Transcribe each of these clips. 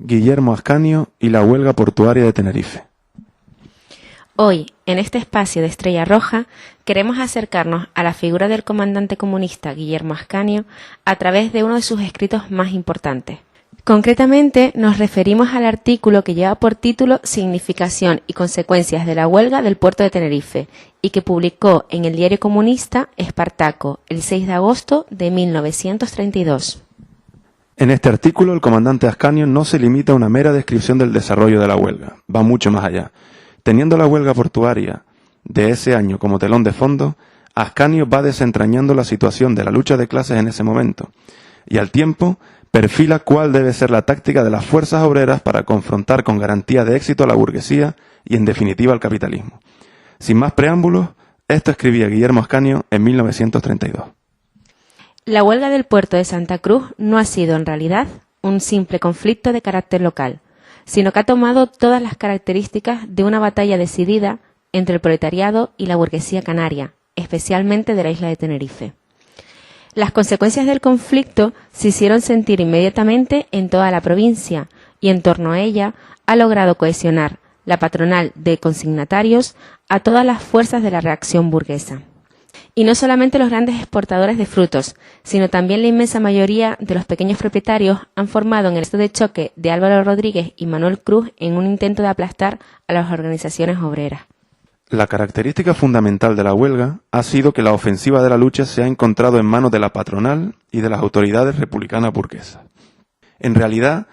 Guillermo Ascanio y la huelga portuaria de Tenerife. Hoy, en este espacio de Estrella Roja, queremos acercarnos a la figura del comandante comunista Guillermo Ascanio a través de uno de sus escritos más importantes. Concretamente, nos referimos al artículo que lleva por título Significación y consecuencias de la huelga del puerto de Tenerife y que publicó en el diario comunista Espartaco el 6 de agosto de 1932. En este artículo, el comandante Ascanio no se limita a una mera descripción del desarrollo de la huelga, va mucho más allá. Teniendo la huelga portuaria de ese año como telón de fondo, Ascanio va desentrañando la situación de la lucha de clases en ese momento, y al tiempo perfila cuál debe ser la táctica de las fuerzas obreras para confrontar con garantía de éxito a la burguesía y en definitiva al capitalismo. Sin más preámbulos, esto escribía Guillermo Ascanio en 1932. La huelga del puerto de Santa Cruz no ha sido en realidad un simple conflicto de carácter local, sino que ha tomado todas las características de una batalla decidida entre el proletariado y la burguesía canaria, especialmente de la isla de Tenerife. Las consecuencias del conflicto se hicieron sentir inmediatamente en toda la provincia y en torno a ella ha logrado cohesionar la patronal de consignatarios a todas las fuerzas de la reacción burguesa. Y no solamente los grandes exportadores de frutos, sino también la inmensa mayoría de los pequeños propietarios han formado en el estado de choque de Álvaro Rodríguez y Manuel Cruz en un intento de aplastar a las organizaciones obreras. La característica fundamental de la huelga ha sido que la ofensiva de la lucha se ha encontrado en manos de la patronal y de las autoridades republicanas burguesas. En realidad,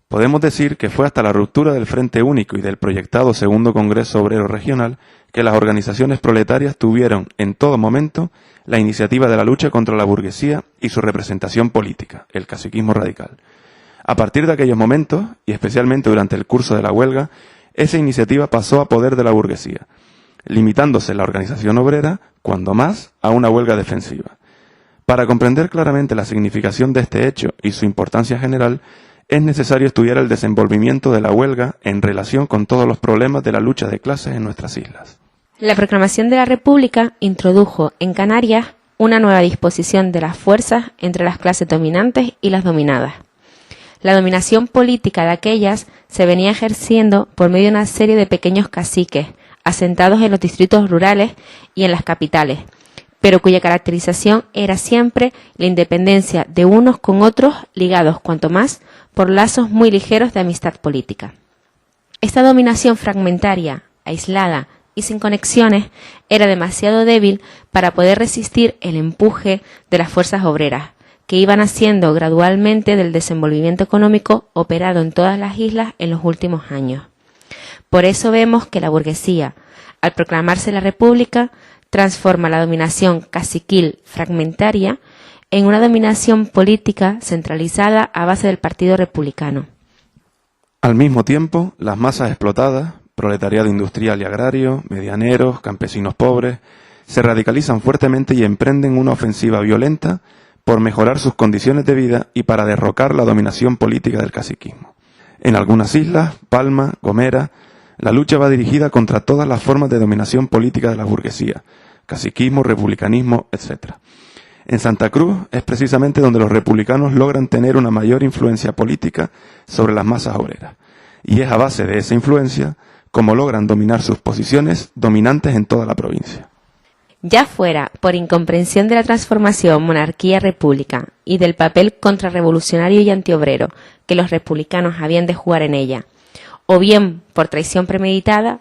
podemos decir que fue hasta la ruptura del Frente Único y del proyectado Segundo Congreso Obrero Regional que las organizaciones proletarias tuvieron en todo momento la iniciativa de la lucha contra la burguesía y su representación política, el caciquismo radical. A partir de aquellos momentos, y especialmente durante el curso de la huelga, esa iniciativa pasó a poder de la burguesía, limitándose la organización obrera, cuando más, a una huelga defensiva. Para comprender claramente la significación de este hecho y su importancia general, es necesario estudiar el desenvolvimiento de la huelga en relación con todos los problemas de la lucha de clases en nuestras islas. La proclamación de la República introdujo en Canarias una nueva disposición de las fuerzas entre las clases dominantes y las dominadas. La dominación política de aquellas se venía ejerciendo por medio de una serie de pequeños caciques, asentados en los distritos rurales y en las capitales, pero cuya caracterización era siempre la independencia de unos con otros ligados cuanto más por lazos muy ligeros de amistad política. Esta dominación fragmentaria, aislada y sin conexiones era demasiado débil para poder resistir el empuje de las fuerzas obreras, que iban haciendo gradualmente del desenvolvimiento económico operado en todas las islas en los últimos años. Por eso vemos que la burguesía, al proclamarse la República, transforma la dominación caciquil fragmentaria en una dominación política centralizada a base del Partido Republicano. Al mismo tiempo, las masas explotadas, proletariado industrial y agrario, medianeros, campesinos pobres, se radicalizan fuertemente y emprenden una ofensiva violenta por mejorar sus condiciones de vida y para derrocar la dominación política del caciquismo. En algunas islas, Palma, Gomera, la lucha va dirigida contra todas las formas de dominación política de la burguesía, caciquismo, republicanismo, etc. En Santa Cruz es precisamente donde los republicanos logran tener una mayor influencia política sobre las masas obreras, y es a base de esa influencia como logran dominar sus posiciones dominantes en toda la provincia. Ya fuera por incomprensión de la transformación monarquía-república y del papel contrarrevolucionario y antiobrero que los republicanos habían de jugar en ella, o bien por traición premeditada,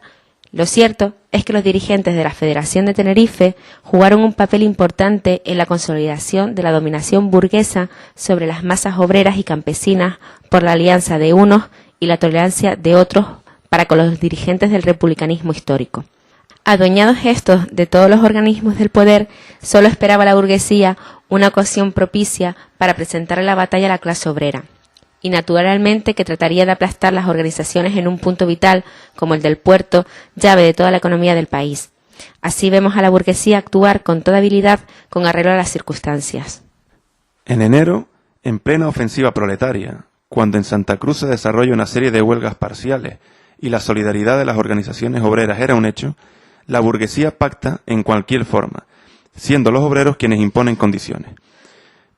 lo cierto es que los dirigentes de la Federación de Tenerife jugaron un papel importante en la consolidación de la dominación burguesa sobre las masas obreras y campesinas por la alianza de unos y la tolerancia de otros para con los dirigentes del republicanismo histórico. Adueñados estos de todos los organismos del poder, solo esperaba la burguesía una ocasión propicia para presentarle la batalla a la clase obrera, y naturalmente que trataría de aplastar las organizaciones en un punto vital como el del puerto, llave de toda la economía del país. Así vemos a la burguesía actuar con toda habilidad con arreglo a las circunstancias. En enero, en plena ofensiva proletaria, cuando en Santa Cruz se desarrolla una serie de huelgas parciales y la solidaridad de las organizaciones obreras era un hecho, la burguesía pacta en cualquier forma, siendo los obreros quienes imponen condiciones.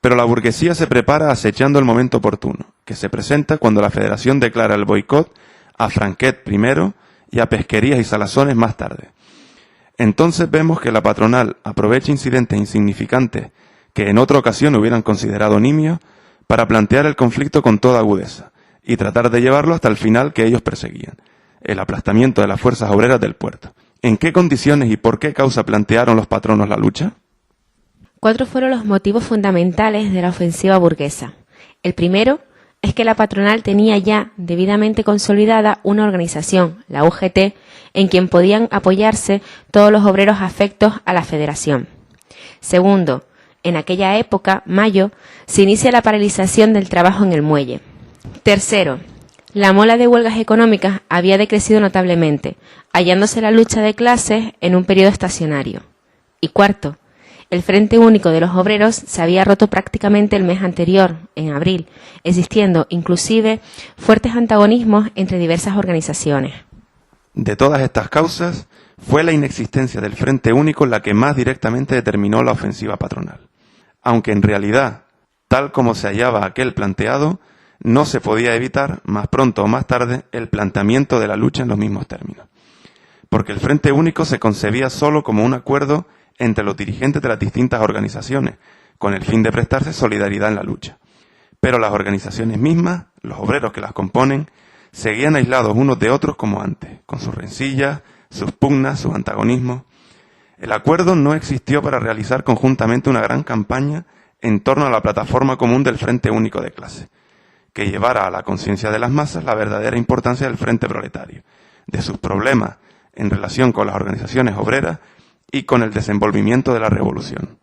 Pero la burguesía se prepara acechando el momento oportuno, que se presenta cuando la Federación declara el boicot a Franquet primero y a Pesquerías y Salazones más tarde. Entonces vemos que la patronal aprovecha incidentes insignificantes que en otra ocasión hubieran considerado nimios para plantear el conflicto con toda agudeza y tratar de llevarlo hasta el final que ellos perseguían, el aplastamiento de las fuerzas obreras del puerto. ¿En qué condiciones y por qué causa plantearon los patronos la lucha? 4 fueron los motivos fundamentales de la ofensiva burguesa. El primero es que la patronal tenía ya debidamente consolidada una organización, la UGT, en quien podían apoyarse todos los obreros afectos a la federación. Segundo, en aquella época, mayo, se inicia la paralización del trabajo en el muelle. Tercero, la mola de huelgas económicas había decrecido notablemente, hallándose la lucha de clases en un periodo estacionario. Y cuarto, el Frente Único de los Obreros se había roto prácticamente el mes anterior, en abril, existiendo inclusive fuertes antagonismos entre diversas organizaciones. De todas estas causas, fue la inexistencia del Frente Único la que más directamente determinó la ofensiva patronal. Aunque en realidad, tal como se hallaba aquel planteado, no se podía evitar, más pronto o más tarde, el planteamiento de la lucha en los mismos términos. Porque el Frente Único se concebía solo como un acuerdo entre los dirigentes de las distintas organizaciones, con el fin de prestarse solidaridad en la lucha. Pero las organizaciones mismas, los obreros que las componen, seguían aislados unos de otros como antes, con sus rencillas, sus pugnas, sus antagonismos. El acuerdo no existió para realizar conjuntamente una gran campaña en torno a la plataforma común del Frente Único de Clase, que llevara a la conciencia de las masas la verdadera importancia del Frente Proletario, de sus problemas en relación con las organizaciones obreras y con el desenvolvimiento de la revolución.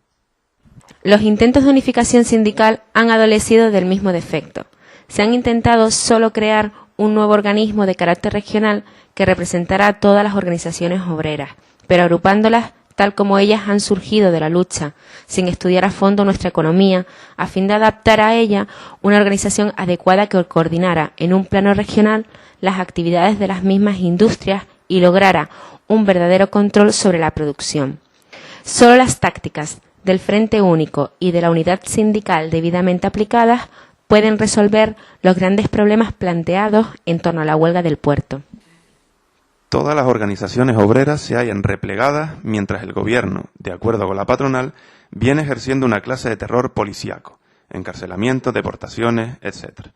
Los intentos de unificación sindical han adolecido del mismo defecto. Se han intentado solo crear un nuevo organismo de carácter regional que representará a todas las organizaciones obreras, pero agrupándolas tal como ellas han surgido de la lucha, sin estudiar a fondo nuestra economía, a fin de adaptar a ella una organización adecuada que coordinara en un plano regional las actividades de las mismas industrias y lograra un verdadero control sobre la producción. Solo las tácticas del Frente Único y de la unidad sindical debidamente aplicadas pueden resolver los grandes problemas planteados en torno a la huelga del puerto. Todas las organizaciones obreras se hallan replegadas mientras el gobierno, de acuerdo con la patronal, viene ejerciendo una clase de terror policíaco, encarcelamientos, deportaciones, etc.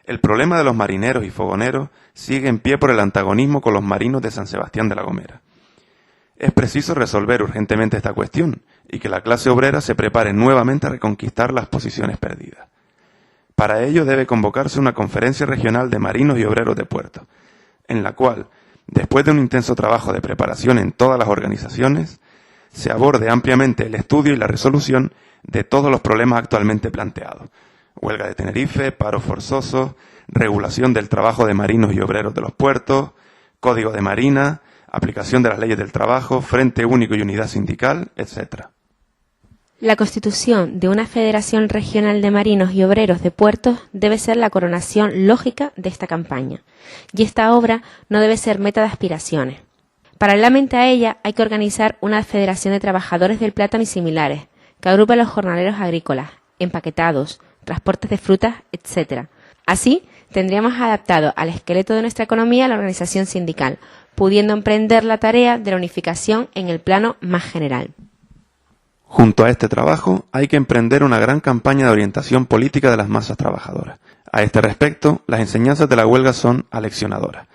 El problema de los marineros y fogoneros sigue en pie por el antagonismo con los marinos de San Sebastián de la Gomera. Es preciso resolver urgentemente esta cuestión y que la clase obrera se prepare nuevamente a reconquistar las posiciones perdidas. Para ello debe convocarse una conferencia regional de marinos y obreros de puerto, en la cual, después de un intenso trabajo de preparación en todas las organizaciones, se aborde ampliamente el estudio y la resolución de todos los problemas actualmente planteados: huelga de Tenerife, paro forzoso, regulación del trabajo de marinos y obreros de los puertos, código de marina, aplicación de las leyes del trabajo, Frente Único y unidad sindical, etc. La constitución de una Federación Regional de Marinos y Obreros de Puertos debe ser la coronación lógica de esta campaña, y esta obra no debe ser meta de aspiraciones. Paralelamente a ella hay que organizar una Federación de Trabajadores del Plátano y similares, que agrupe a los jornaleros agrícolas, empaquetados, transportes de frutas, etc. Así, tendríamos adaptado al esqueleto de nuestra economía la organización sindical, pudiendo emprender la tarea de la unificación en el plano más general. Junto a este trabajo, hay que emprender una gran campaña de orientación política de las masas trabajadoras. A este respecto, las enseñanzas de la huelga son aleccionadoras,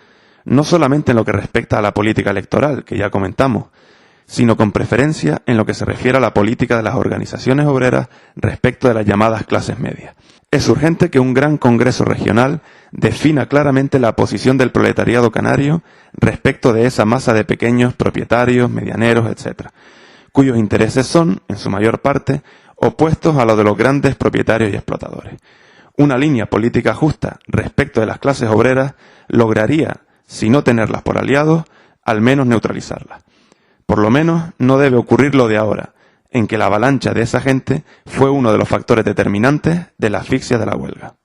no solamente en lo que respecta a la política electoral, que ya comentamos, sino con preferencia en lo que se refiere a la política de las organizaciones obreras respecto de las llamadas clases medias. Es urgente que un gran congreso regional defina claramente la posición del proletariado canario respecto de esa masa de pequeños propietarios, medianeros, etc., cuyos intereses son, en su mayor parte, opuestos a los de los grandes propietarios y explotadores. Una línea política justa respecto de las clases obreras lograría, si no tenerlas por aliados, al menos neutralizarlas. Por lo menos no debe ocurrir lo de ahora, en que la avalancha de esa gente fue uno de los factores determinantes de la asfixia de la huelga.